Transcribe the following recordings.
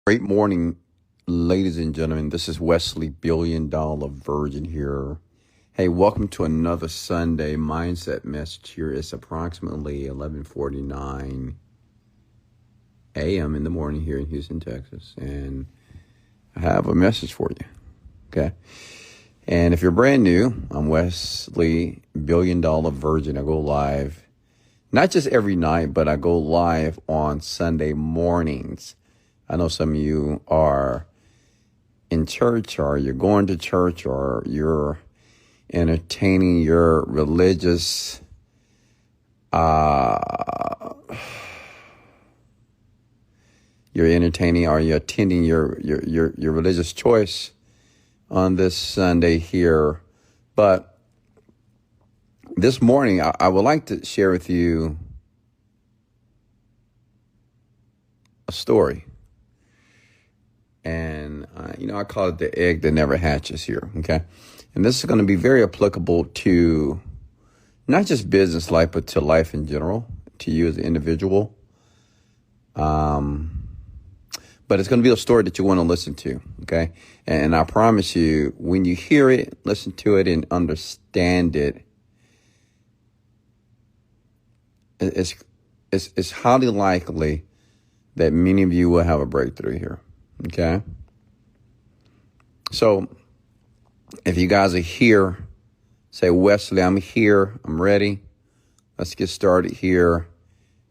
Great morning, ladies and gentlemen. This is Wesley Virgin here. Hey, welcome to another Sunday mindset message here. It's approximately 11:49 a.m. in the morning here in Houston, Texas, and I have a message for you. Okay, and if you're brand new, I'm Wesley Virgin. I go live not just every night, but I go live on Sunday mornings. I know some of you are in church, or you're going to church, or you're entertaining your religious you're entertaining or you're attending your religious choice on this Sunday here. But this morning I would like to share with you a story. And, I call it the egg that never hatches here, okay? And this is going to be very applicable to not just business life, but to life in general, to you as an individual. But it's going to be a story that you want to listen to, okay? And I promise you, when you hear it, listen to it, and understand it, it's highly likely that many of you will have a breakthrough here. Okay. So if you guys are here, say, Wesley, I'm here. I'm ready. Let's get started here.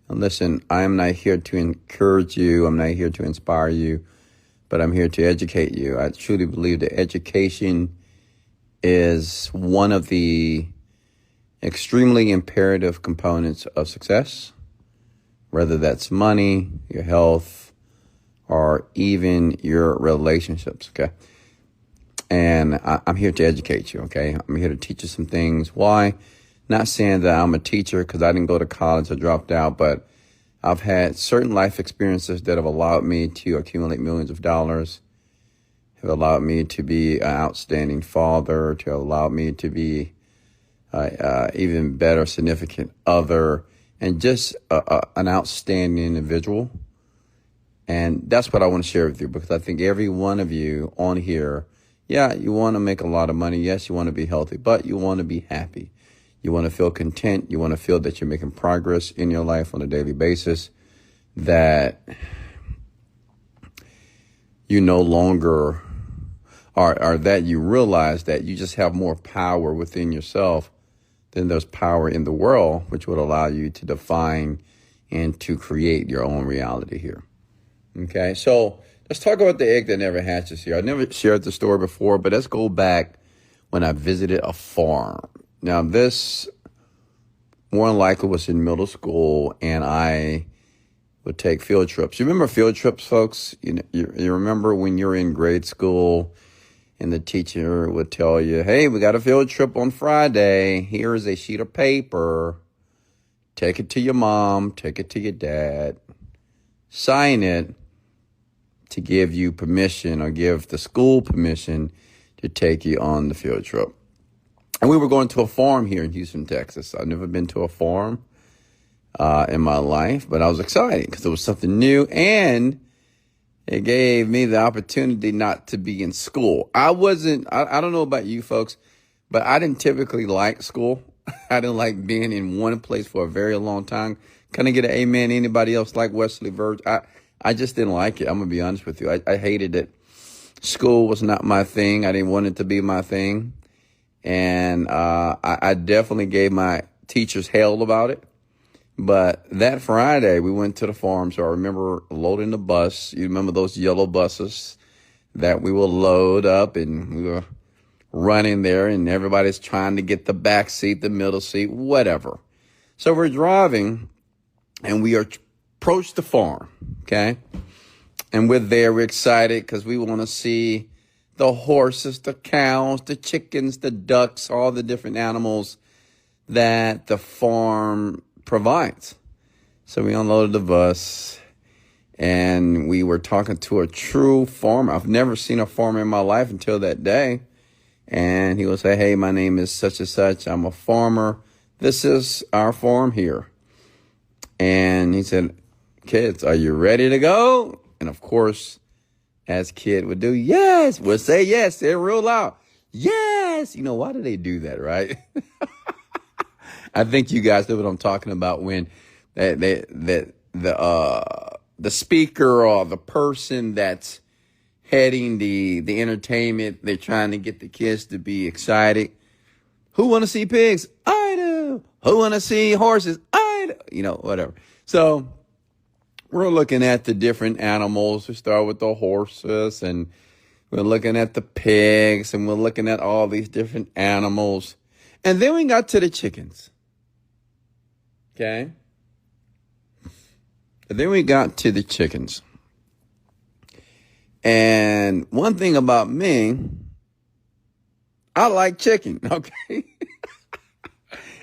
And listen, I am not here to encourage you. I'm not here to inspire you, but I'm here to educate you. I truly believe that education is one of the extremely imperative components of success, whether that's money, your health, or even your relationships, okay? And I'm here to educate you, okay? I'm here to teach you some things. Why? Not saying that I'm a teacher because I didn't go to college or dropped out, but I've had certain life experiences that have allowed me to accumulate millions of dollars, have allowed me to be an outstanding father, to allow me to be even better significant other, and just an outstanding individual. And that's what I want to share with you, because I think every one of you on here, yeah, you want to make a lot of money. Yes, you want to be healthy, but you want to be happy. You want to feel content. You want to feel that you're making progress in your life on a daily basis, that you no longer or that you realize that you just have more power within yourself than there's power in the world, which would allow you to define and to create your own reality here. Okay, so let's talk about the egg that never hatches here. I never shared the story before, but let's go back when I visited a farm. Now, this more than likely was in middle school, and I would take field trips. You remember field trips, folks? You remember when you're in grade school and the teacher would tell you, hey, we got a field trip on Friday. Here is a sheet of paper. Take it to your mom. Take it to your dad. Sign it to give you permission, or give the school permission to take you on the field trip. And we were going to a farm here in Houston, Texas. I've never been to a farm in my life, but I was excited because it was something new, and it gave me the opportunity not to be in school. I don't know about you folks, but I didn't typically like school. I didn't like being in one place for a very long time. Can I get an amen? Anybody else like Wesley Virgin? I just didn't like it. I'm going to be honest with you. I hated it. School was not my thing. I didn't want it to be my thing. And I definitely gave my teachers hell about it. But that Friday, we went to the farm. So I remember loading the bus. You remember those yellow buses that we will load up, and we were running there, and everybody's trying to get the back seat, the middle seat, whatever. So we're driving, and we approach the farm, okay? And we're there, we're excited because we want to see the horses, the cows, the chickens, the ducks, all the different animals that the farm provides. So we unloaded the bus, and we were talking to a true farmer. I've never seen a farmer in my life until that day. And he would say, hey, my name is such and such. I'm a farmer. This is our farm here. And he said, kids, are you ready to go? And of course, as kid would do. Yes. We'll say yes. Say it real loud. Yes. You know, why do they do that, right? I think you guys know what I'm talking about when the speaker or the person that's heading the entertainment, they're trying to get the kids to be excited. Who want to see pigs? I do. Who want to see horses? I do. You know, whatever. So we're looking at the different animals. We start with the horses, and we're looking at the pigs, and we're looking at all these different animals. And then we got to the chickens. Okay? And then we got to the chickens. And one thing about me, I like chicken, okay?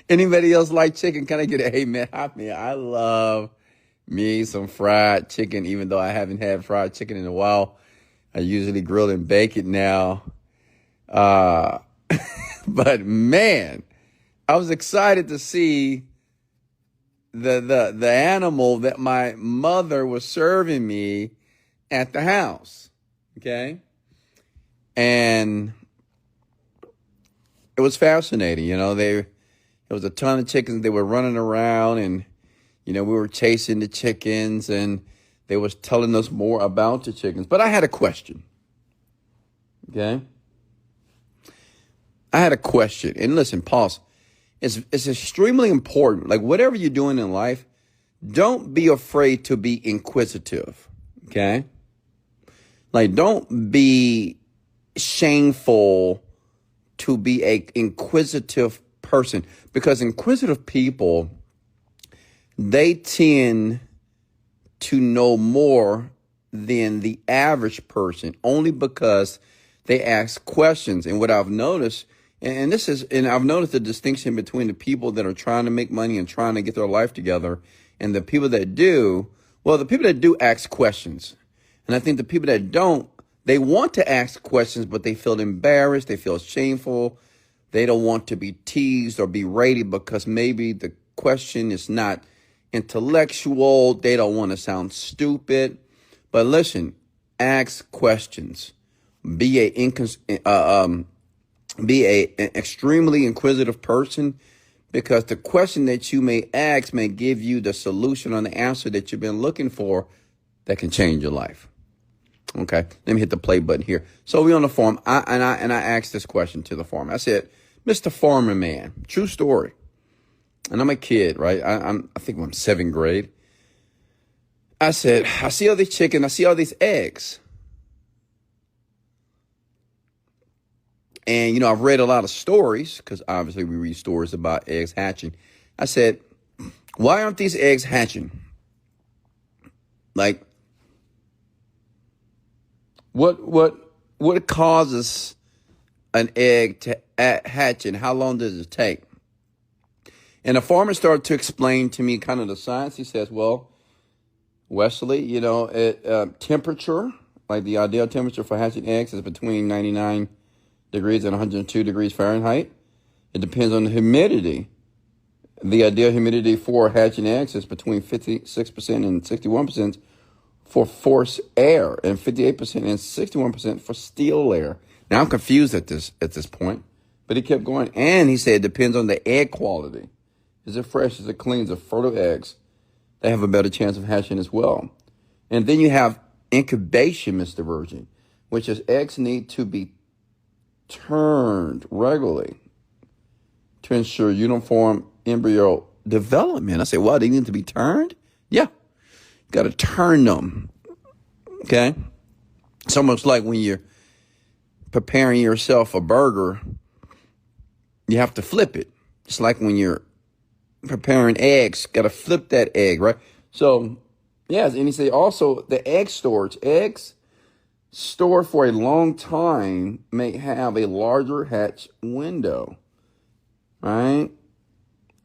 Anybody else like chicken? Can I get an amen? I love me some fried chicken, even though I haven't had fried chicken in a while. I usually grill and bake it now. But man, I was excited to see the animal that my mother was serving me at the house. Okay. And it was fascinating. You know, there was a ton of chickens. They were running around, and, you know, we were chasing the chickens, and they was telling us more about the chickens. But I had a question. Okay. I had a question. And listen, pause. It's extremely important. Like, whatever you're doing in life, don't be afraid to be inquisitive. Okay. Like, don't be shameful to be a inquisitive person, because inquisitive people, they tend to know more than the average person, only because they ask questions. And what I've noticed, and I've noticed the distinction between the people that are trying to make money and trying to get their life together, and the people that do, well, the people that do ask questions. And I think the people that don't, they want to ask questions, but they feel embarrassed. They feel shameful. They don't want to be teased or berated because maybe the question is not intellectual. They don't want to sound stupid. But listen, ask questions. Be an extremely inquisitive person, because the question that you may ask may give you the solution or the answer that you've been looking for that can change your life. Okay, let me hit the play button here. So we on the farm, I asked this question to the farmer. I said, Mr. Farmer Man, true story. And I'm a kid, right? I think I'm 7th grade. I said, I see all these chickens, I see all these eggs. And, you know, I've read a lot of stories, because obviously we read stories about eggs hatching. I said, why aren't these eggs hatching? Like, what causes an egg to hatch, and how long does it take? And the farmer started to explain to me kind of the science. He says, well, Wesley, you know, temperature, like the ideal temperature for hatching eggs is between 99 degrees and 102 degrees Fahrenheit. It depends on the humidity. The ideal humidity for hatching eggs is between 56% and 61% for forced air, and 58% and 61% for still air. Now I'm confused at this point, but he kept going. And he said it depends on the egg quality. Is it fresh? Is it clean? Is it fertile eggs? They have a better chance of hatching as well. And then you have incubation, Mr. Virgin, which is eggs need to be turned regularly to ensure uniform embryo development. I say, well, they need to be turned? Yeah. Got to turn them. Okay. It's almost like when you're preparing yourself a burger, you have to flip it. It's like when you're preparing eggs, got to flip that egg, right? So, yes. And he said also the egg storage, eggs stored for a long time may have a larger hatch window, right?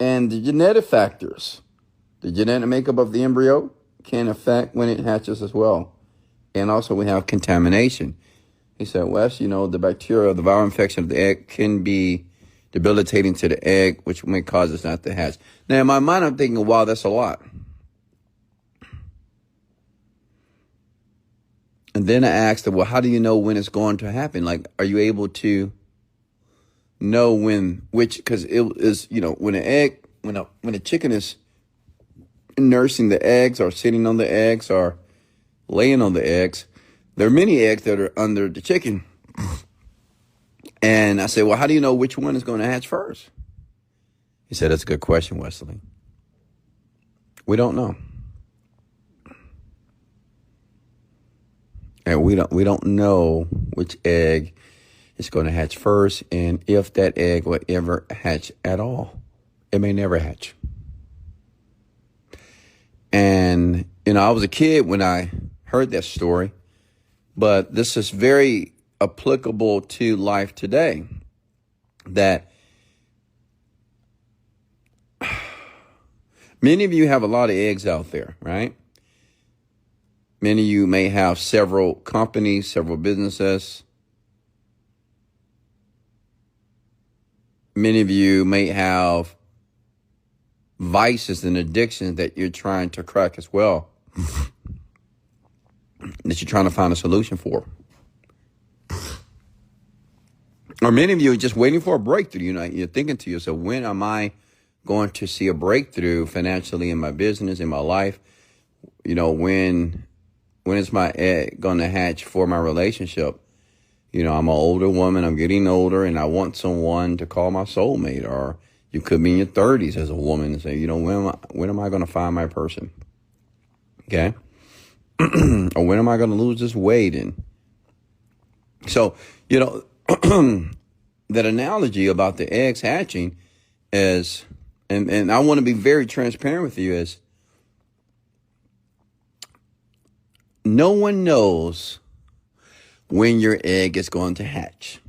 And the genetic factors, the genetic makeup of the embryo, can affect when it hatches as well. And also we have contamination. He said, Wes, you know, the bacteria, the viral infection of the egg can be debilitating to the egg, which may cause it not to hatch. Now, in my mind, I'm thinking, wow, that's a lot. And then I asked her, well, how do you know when it's going to happen? Like, are you able to know because it is, when a chicken is nursing the eggs or sitting on the eggs or laying on the eggs, there are many eggs that are under the chicken. And I said, well, how do you know which one is going to hatch first? He said, that's a good question, Wesley. We don't know. And we don't know which egg is going to hatch first, and if that egg will ever hatch at all. It may never hatch. And, I was a kid when I heard that story, but this is very applicable to life today, that many of you have a lot of eggs out there, right? Many of you may have several companies, several businesses. Many of you may have vices and addictions that you're trying to crack as well, that you're trying to find a solution for. Or many of you are just waiting for a breakthrough. You're thinking to yourself, when am I going to see a breakthrough financially in my business, in my life? When is my egg going to hatch for my relationship? I'm an older woman, I'm getting older, and I want someone to call my soulmate. Or you could be in your 30s as a woman and say, when am I going to find my person? Okay? Or when am I going to lose this weight? And so, that analogy about the eggs hatching is, and I want to be very transparent with you, is no one knows when your egg is going to hatch.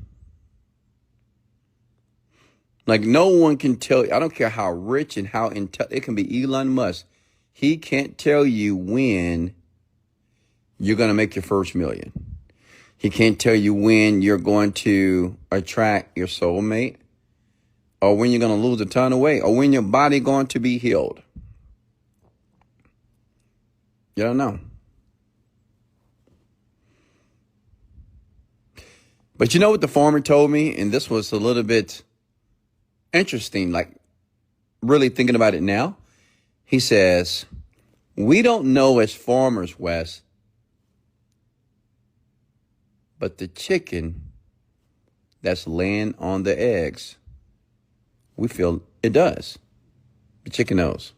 Like, no one can tell you. I don't care how rich and how intelligent. It can be Elon Musk. He can't tell you when you're going to make your first million. He can't tell you when you're going to attract your soulmate, or when you're going to lose a ton of weight, or when your body going to be healed. You don't know. But you know what the farmer told me? And this was a little bit interesting, like really thinking about it now. He says, we don't know as farmers, Wes, but the chicken that's laying on the eggs, we feel it does. The chicken knows.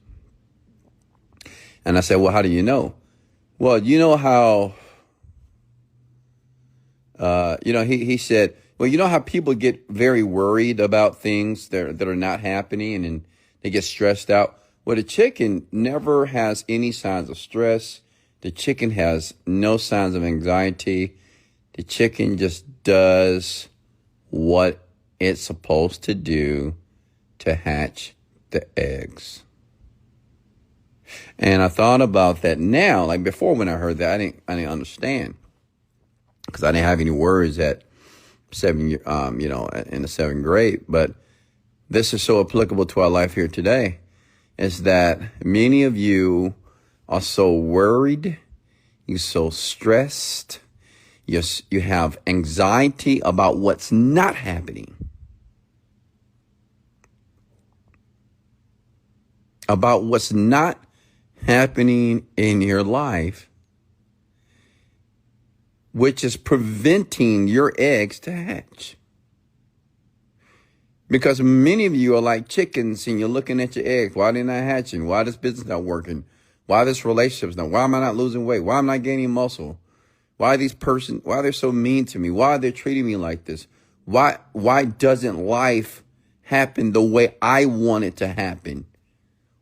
And I said, well, how do you know? Well, you know how, he said, well, you know how people get very worried about things that are not happening, and they get stressed out? Well, the chicken never has any signs of stress. The chicken has no signs of anxiety. The chicken just does what it's supposed to do to hatch the eggs. And I thought about that now. Like before, when I heard that, I didn't understand, because I didn't have any words at in the seventh grade. But this is so applicable to our life here today, is that many of you are so worried, you're so stressed, you have anxiety about what's not happening, about what's not happening in your life, which is preventing your eggs to hatch. Because many of you are like chickens, and you're looking at your eggs. Why they're not hatching? Why this business not working? Why this relationship's not? Why am I not losing weight? Why am I not gaining muscle? Why they're so mean to me? Why are they treating me like this? Why doesn't life happen the way I want it to happen?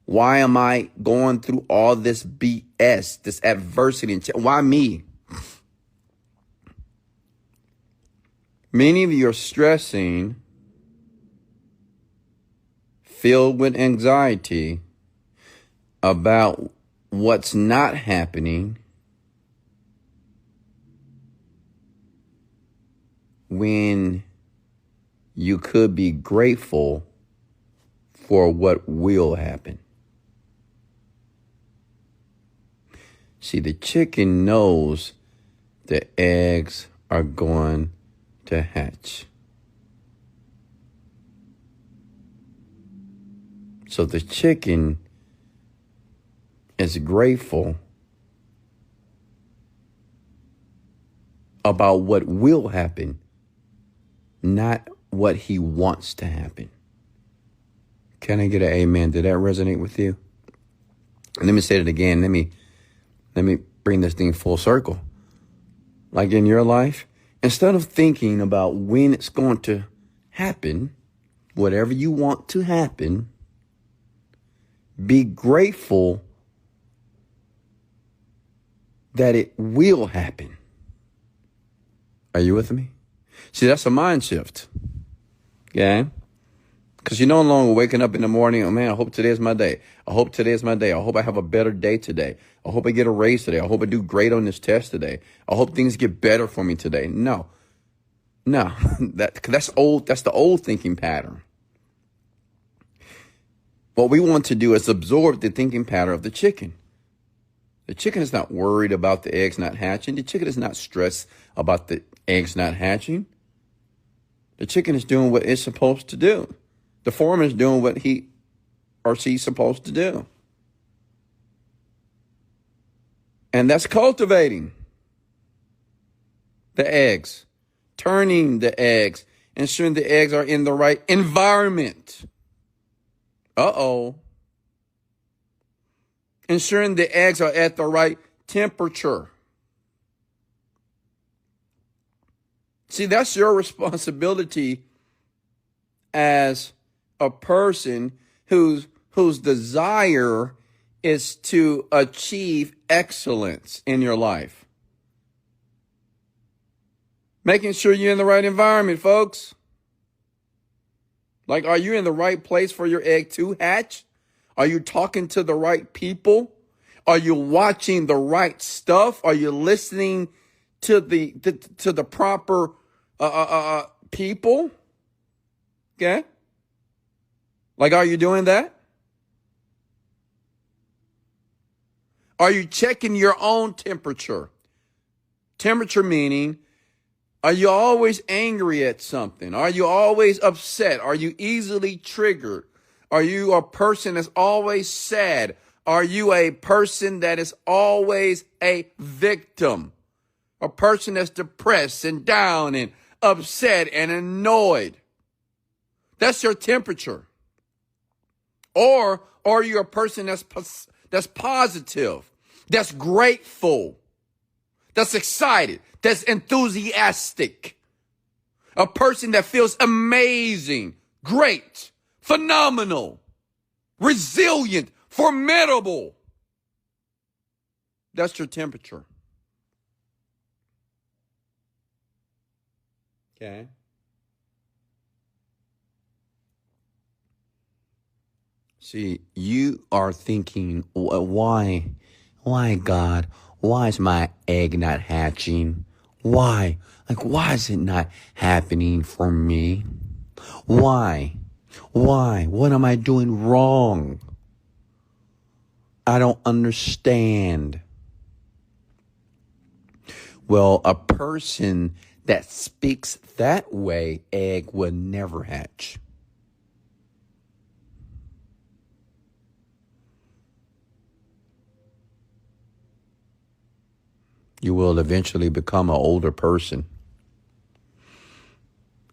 Why am I going through all this BS, this adversity? Why me? Many of you are stressing, filled with anxiety about what's not happening, when you could be grateful for what will happen. See, the chicken knows the eggs are going to hatch. So the chicken is grateful about what will happen, not what he wants to happen. Can I get an amen? Did that resonate with you? Let me say it again. Let me bring this thing full circle. Like in your life, instead of thinking about when it's going to happen, whatever you want to happen, be grateful that it will happen. Are you with me? See, that's a mind shift. Yeah? Because you're no longer waking up in the morning, oh man, I hope today's my day. I hope today's my day. I hope I have a better day today. I hope I get a raise today. I hope I do great on this test today. I hope things get better for me today. No, that's old. That's the old thinking pattern. What we want to do is absorb the thinking pattern of the chicken. The chicken is not worried about the eggs not hatching. The chicken is not stressed about the eggs not hatching. The chicken is doing what it's supposed to do. The farmer is doing what he or she's supposed to do. And that's cultivating the eggs, turning the eggs, ensuring the eggs are in the right environment. Ensuring the eggs are at the right temperature. See, that's your responsibility as a person whose desire is to achieve excellence in your life. Making sure you're in the right environment, folks. Like, are you in the right place for your egg to hatch? Are you talking to the right people? Are you watching the right stuff? Are you listening to the proper people? Okay? Like, are you doing that? Are you checking your own temperature? Temperature meaning, are you always angry at something? Are you always upset? Are you easily triggered? Are you a person that's always sad? Are you a person that is always a victim? A person that's depressed and down and upset and annoyed? That's your temperature. Or are you a person that's positive, that's grateful, that's excited, that's enthusiastic? A person that feels amazing, great, phenomenal, resilient, formidable. That's your temperature. Okay. See, you are thinking, why God? Why is my egg not hatching? Why? Like, why is it not happening for me? Why? What am I doing wrong? I don't understand. Well, a person that speaks that way, egg will never hatch. You will eventually become an older person,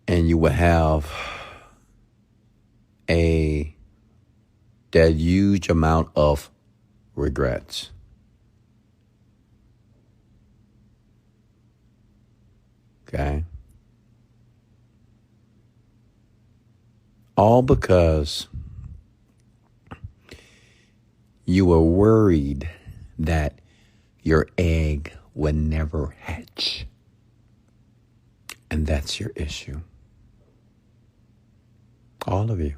and you will have that huge amount of regrets. Okay? All because you were worried that your egg would never hatch. And that's your issue. All of you.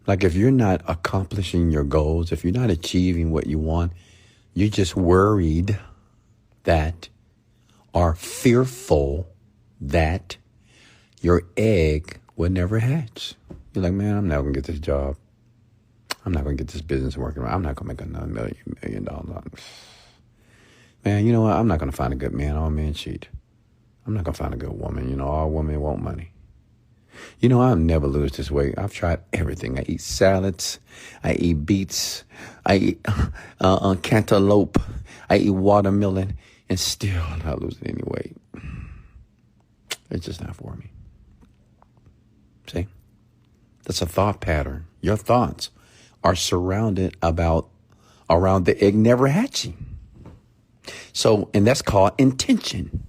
Like, if you're not accomplishing your goals, if you're not achieving what you want, you're just worried that, or fearful that your egg will never hatch. You're like, man, I'm never going to get this job. I'm not going to get this business working. I'm not going to make another $1 million. Man, you know what? I'm not going to find a good man. All men cheat. I'm not going to find a good woman. You know, all women want money. You know, I'll never lose this weight. I've tried everything. I eat salads. I eat beets. I eat cantaloupe. I eat watermelon. And still not losing any weight. It's just not for me. See? That's a thought pattern. Your thoughts are surrounded around the egg never hatching. So, and that's called intention.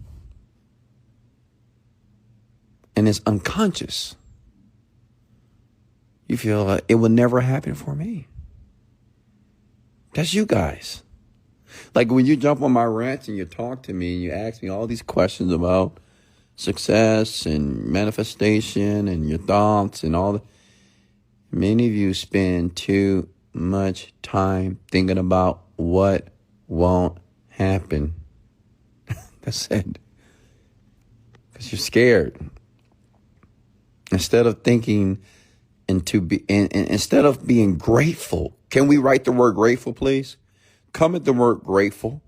And it's unconscious. You feel like it will never happen for me. That's you guys. Like when you jump on my rant and you talk to me and you ask me all these questions about success and manifestation and your thoughts and all that. Many of you spend too much time thinking about what won't happen. That's it. Because you're scared. Instead of thinking instead of being grateful, can we write the word grateful, please? Comment the word grateful.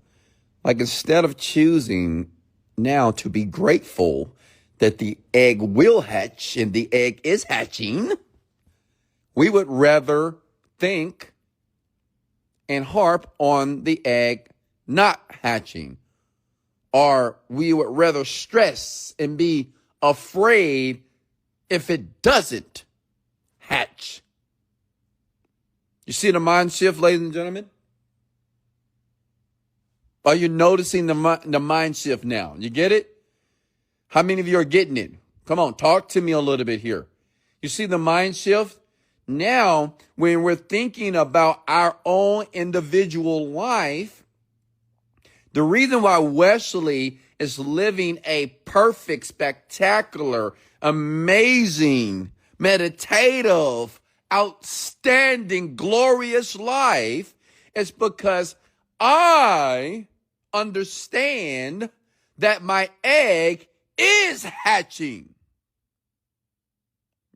Like instead of choosing now to be grateful that the egg will hatch and the egg is hatching, we would rather think and harp on the egg not hatching. Or we would rather stress and be afraid if it doesn't hatch. You see the mind shift, ladies and gentlemen? Are you noticing the mind shift now? You get it? How many of you are getting it? Come on, talk to me a little bit here. You see the mind shift? Now, when we're thinking about our own individual life, the reason why Wesley is living a perfect, spectacular, amazing, meditative, outstanding, glorious life is because I understand that my egg is hatching.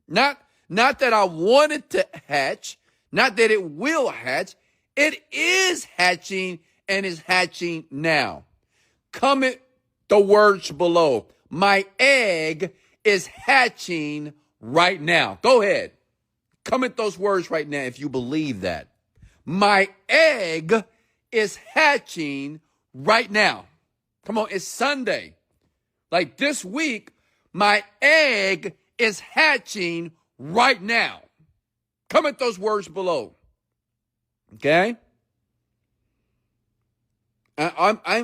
Not that I want it to hatch, not that it will hatch. It is hatching and is hatching now. Comment the words below. My egg is hatching right now. Go ahead. Comment those words right now if you believe that. My egg is hatching right now. Come on, it's Sunday. Like this week, my egg is hatching right now. Comment those words below. Okay?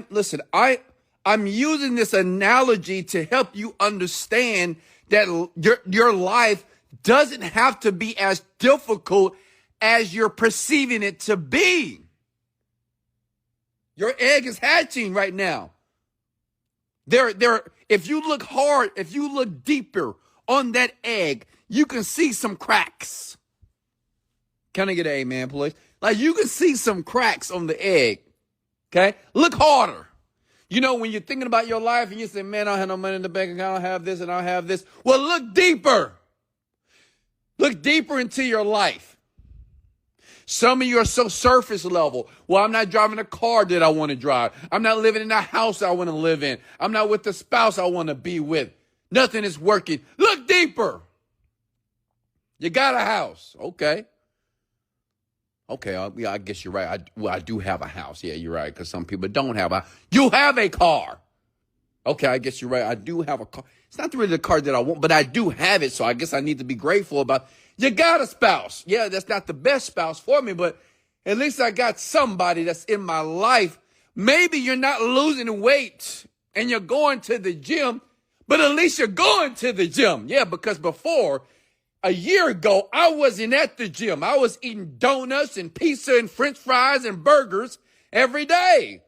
Listen, I'm using this analogy to help you understand that your life doesn't have to be as difficult as you're perceiving it to be. Your egg is hatching right now. If you look hard, if you look deeper on that egg, you can see some cracks. Can I get an amen, please? Like you can see some cracks on the egg. Okay? Look harder. You know, when you're thinking about your life and you say, man, I don't have no money in the bank account, I don't have this and I don't have this. Well, look deeper. Look deeper into your life. Some of you are so surface level. Well, I'm not driving a car that I want to drive. I'm not living in the house I want to live in. I'm not with the spouse I want to be with. Nothing is working. Look deeper. You got a house. Okay. I guess you're right. I do have a house. Yeah, you're right. Because some people don't have a. You have a car. Okay, I guess you're right. I do have a car. It's not really the car that I want, but I do have it. So I guess I need to be grateful about. You got a spouse. Yeah, that's not the best spouse for me, but at least I got somebody that's in my life. Maybe you're not losing weight and you're going to the gym, but at least you're going to the gym. Yeah, because before. A year ago, I wasn't at the gym. I was eating donuts and pizza and French fries and burgers every day.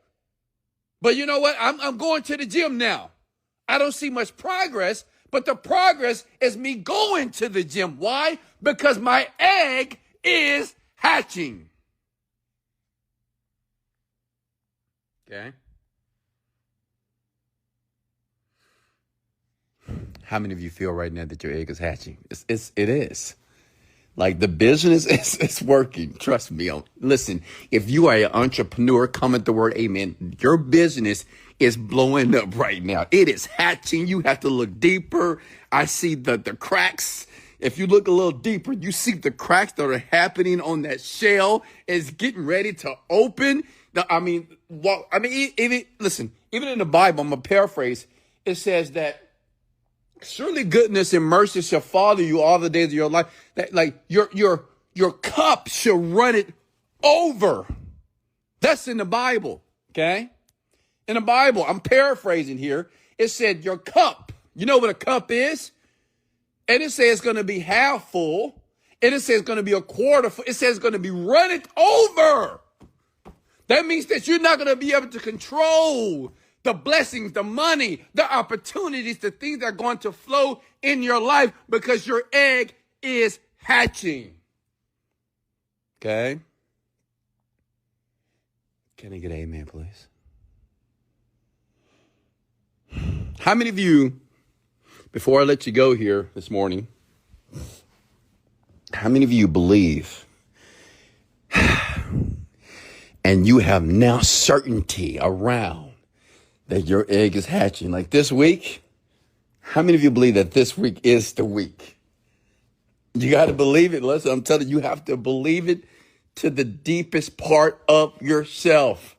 But you know what? I'm going to the gym now. I don't see much progress, but the progress is me going to the gym. Why? Because my egg is hatching. Okay. How many of you feel right now that your egg is hatching? It is. Like the business is working. Trust me. Listen, if you are an entrepreneur, comment the word amen. Your business is blowing up right now. It is hatching. You have to look deeper. I see the cracks. If you look a little deeper, you see the cracks that are happening on that shell. It's getting ready to open. Even in the Bible, I'm going to paraphrase. It says that surely goodness and mercy shall follow you all the days of your life. That, like your cup shall run it over. That's in the Bible. Okay. In the Bible, I'm paraphrasing here. It said your cup. You know what a cup is? And it says it's going to be half full. And it says it's going to be a quarter full. It says it's going to be running over. That means that you're not going to be able to control the blessings, the money, the opportunities, the things that are going to flow in your life because your egg is hatching. Okay? Can I get an amen, please? How many of you, before I let you go here this morning, how many of you believe and you have now certainty around that your egg is hatching? Like this week, how many of you believe that this week is the week? You got to believe it. Listen, I'm telling you, you have to believe it to the deepest part of yourself.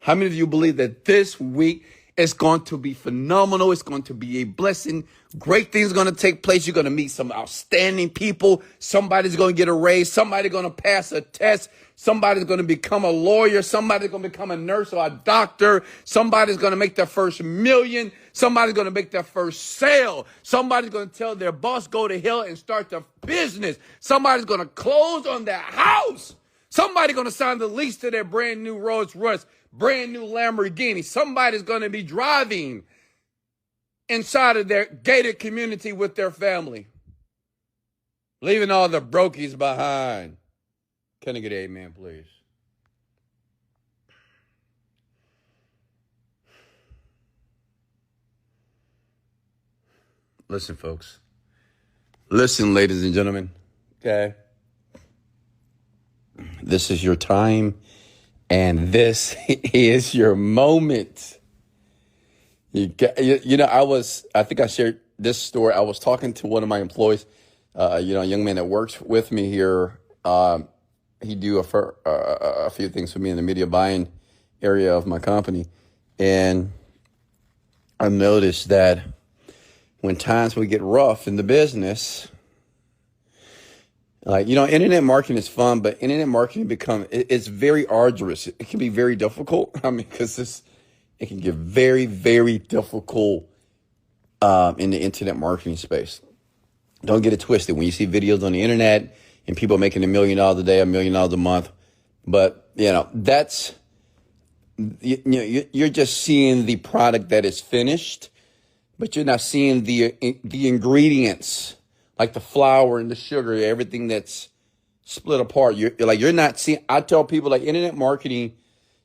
How many of you believe that this week is going to be phenomenal? It's going to be a blessing. Great things are going to take place. You're going to meet some outstanding people. Somebody's going to get a raise. Somebody's going to pass a test. Somebody's going to become a lawyer. Somebody's going to become a nurse or a doctor. Somebody's going to make their first million. Somebody's going to make their first sale. Somebody's going to tell their boss, go to hell and start their business. Somebody's going to close on their house. Somebody's going to sign the lease to their brand new Rolls Royce, brand new Lamborghini. Somebody's going to be driving inside of their gated community with their family, leaving all the brokies behind. Can I get an amen, please? Listen, folks. Listen, ladies and gentlemen. Okay. This is your time, and this is your moment. I think I shared this story. I was talking to one of my employees, a young man that works with me here. He do a few things for me in the media buying area of my company. And I noticed that when times would get rough in the business, internet marketing is fun, but internet marketing it's very arduous. It can be very difficult. Because it can get very, very difficult in the internet marketing space. Don't get it twisted. When you see videos on the internet and people making $1 million a day, $1 million a month, but that's you're just seeing the product that is finished, but you're not seeing the ingredients, like the flour and the sugar, everything that's split apart. You're not seeing. I tell people, like, internet marketing,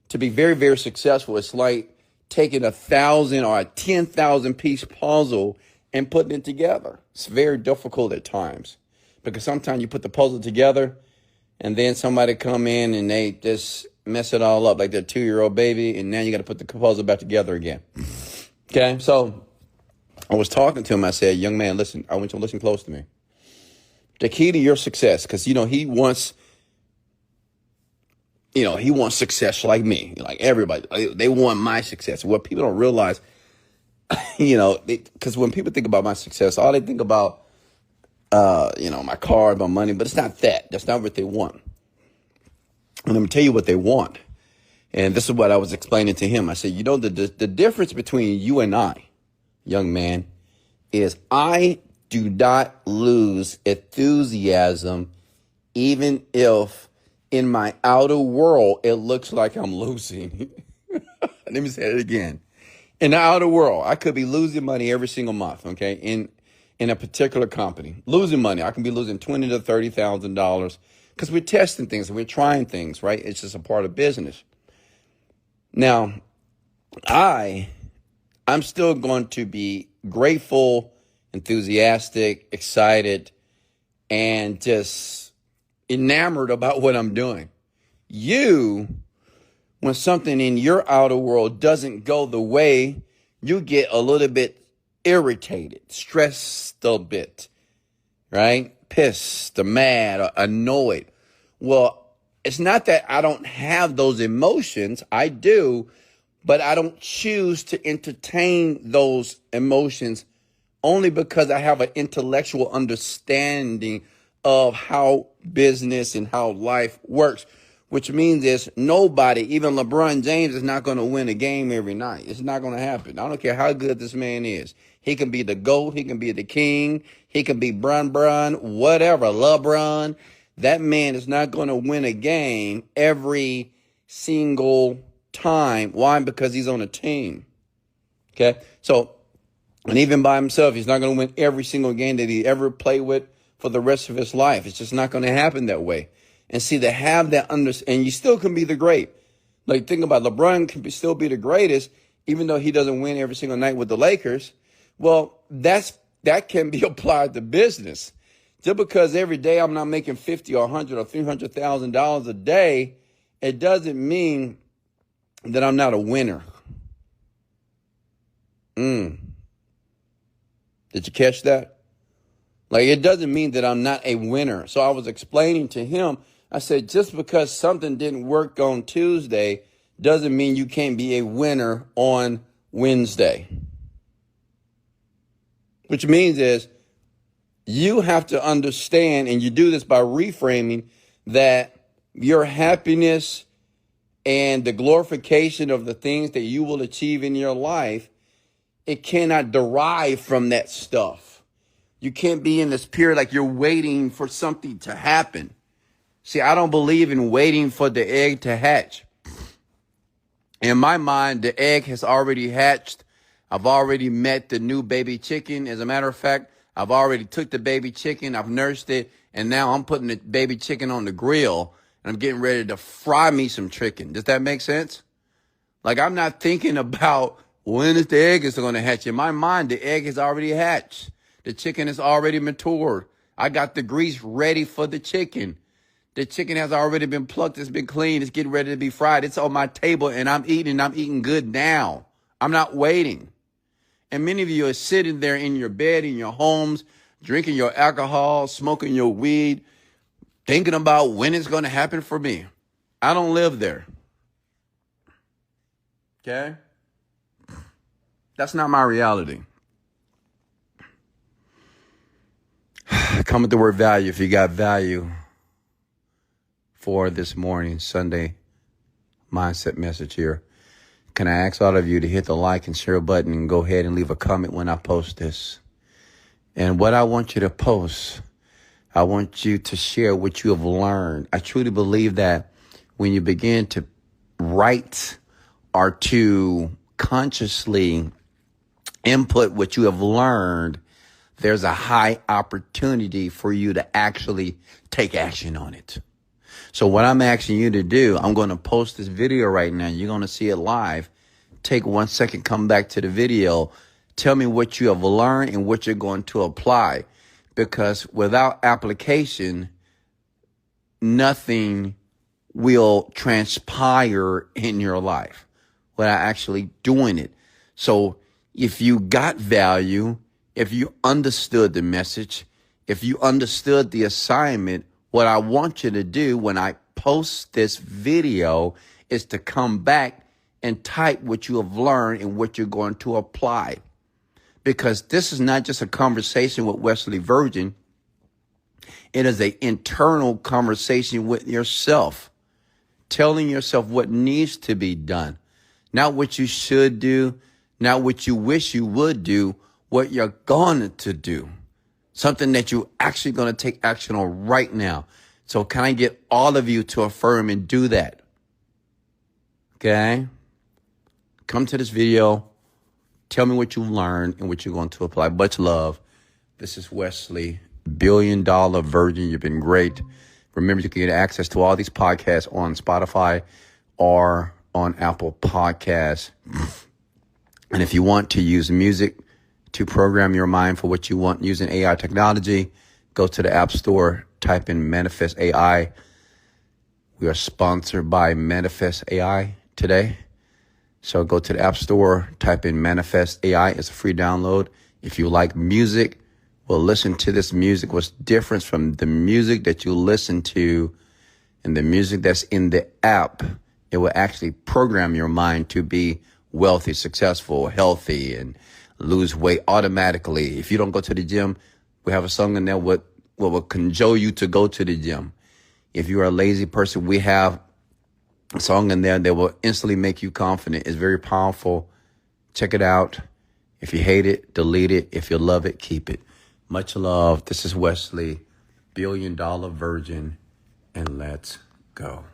to be very, very successful, it's like taking 1,000 or a 10,000 piece puzzle and putting it together. It's very difficult at times because sometimes you put the puzzle together and then somebody come in and they just mess it all up, like their 2-year-old baby, and now you got to put the puzzle back together again. Okay, so I was talking to him. I said, young man, listen, I want you to listen close to me. The key to your success, because, he wants success like me, like everybody. They want my success. What people don't realize, because when people think about my success, all they think about, my car, my money, but it's not that. That's not what they want. And let me tell you what they want. And this is what I was explaining to him. I said, the difference between you and I, young man, is I do not lose enthusiasm, even if in my outer world it looks like I'm losing. Let me say it again. In the outer world, I could be losing money every single month, okay, in a particular company. Losing money. I can be losing $20,000 to $30,000 because we're testing things and we're trying things, right? It's just a part of business. Now, I'm still going to be grateful, enthusiastic, excited, and just enamored about what I'm doing. You, when something in your outer world doesn't go the way, you get a little bit irritated, stressed a bit, right? Pissed or mad or annoyed. Well, it's not that I don't have those emotions. I do, but I don't choose to entertain those emotions only because I have an intellectual understanding of how business and how life works, which means is nobody, even LeBron James, is not going to win a game every night. It's not going to happen. I don't care how good this man is. He can be the GOAT. He can be the king. He can be Brun, whatever, LeBron. That man is not going to win a game every single time. Why? Because he's on a team. Okay? So, and even by himself, he's not going to win every single game that he ever played with for the rest of his life. It's just not going to happen that way. And see, to have that and you still can be the great. Like, think about it. LeBron can still be the greatest, even though he doesn't win every single night with the Lakers. Well, that can be applied to business. Just because every day I'm not making $50 or $100 or $300,000 a day, it doesn't mean that I'm not a winner. Did you catch that? Like, it doesn't mean that I'm not a winner. So I was explaining to him, I said, just because something didn't work on Tuesday doesn't mean you can't be a winner on Wednesday. Which means is you have to understand, and you do this by reframing, that your happiness and the glorification of the things that you will achieve in your life, it cannot derive from that stuff. You can't be in this period like you're waiting for something to happen. See, I don't believe in waiting for the egg to hatch. In my mind, the egg has already hatched. I've already met the new baby chicken. As a matter of fact, I've already took the baby chicken, I've nursed it, and now I'm putting the baby chicken on the grill, and I'm getting ready to fry me some chicken. Does that make sense? Like, I'm not thinking about when is the egg is going to hatch. In my mind, the egg has already hatched. The chicken is already matured. I got the grease ready for the chicken. The chicken has already been plucked. It's been cleaned. It's getting ready to be fried. It's on my table, and I'm eating good now. I'm not waiting. And many of you are sitting there in your bed, in your homes, drinking your alcohol, smoking your weed, thinking about when it's going to happen for me. I don't live there. Okay? That's not my reality. Come with the word value if you got value for this morning, Sunday mindset message here. Can I ask all of you to hit the like and share button and go ahead and leave a comment when I post this? And what I want you to post, I want you to share what you have learned. I truly believe that when you begin to write or to consciously input what you have learned, there's a high opportunity for you to actually take action on it. So what I'm asking you to do, I'm going to post this video right now. You're going to see it live. Take 1 second, come back to the video. Tell me what you have learned and what you're going to apply. Because without application, nothing will transpire in your life without actually doing it. So if you got value, if you understood the message, if you understood the assignment, what I want you to do when I post this video is to come back and type what you have learned and what you're going to apply. Because this is not just a conversation with Wesley Virgin. It is an internal conversation with yourself, telling yourself what needs to be done, not what you should do, not what you wish you would do, what you're going to do. Something that you're actually going to take action on right now. So can I get all of you to affirm and do that? Okay? Come to this video. Tell me what you learned and what you're going to apply. Much love. This is Wesley, $1 billion Virgin. You've been great. Remember, you can get access to all these podcasts on Spotify or on Apple Podcasts. And if you want to use music to program your mind for what you want using AI technology, go to the App Store, type in Manifest AI. We are sponsored by Manifest AI today. So go to the App Store, type in Manifest AI. It's a free download. If you like music, well, listen to this music. What's different from the music that you listen to and the music that's in the app? It will actually program your mind to be wealthy, successful, healthy, and lose weight automatically. If you don't go to the gym, we have a song in there what will cajole you to go to the gym. If you are a lazy person, we have a song in there that will instantly make you confident. It's very powerful. Check it out. If you hate it, delete it. If you love it, keep it. Much love. This is Wesley, $1 Billion Virgin, and let's go.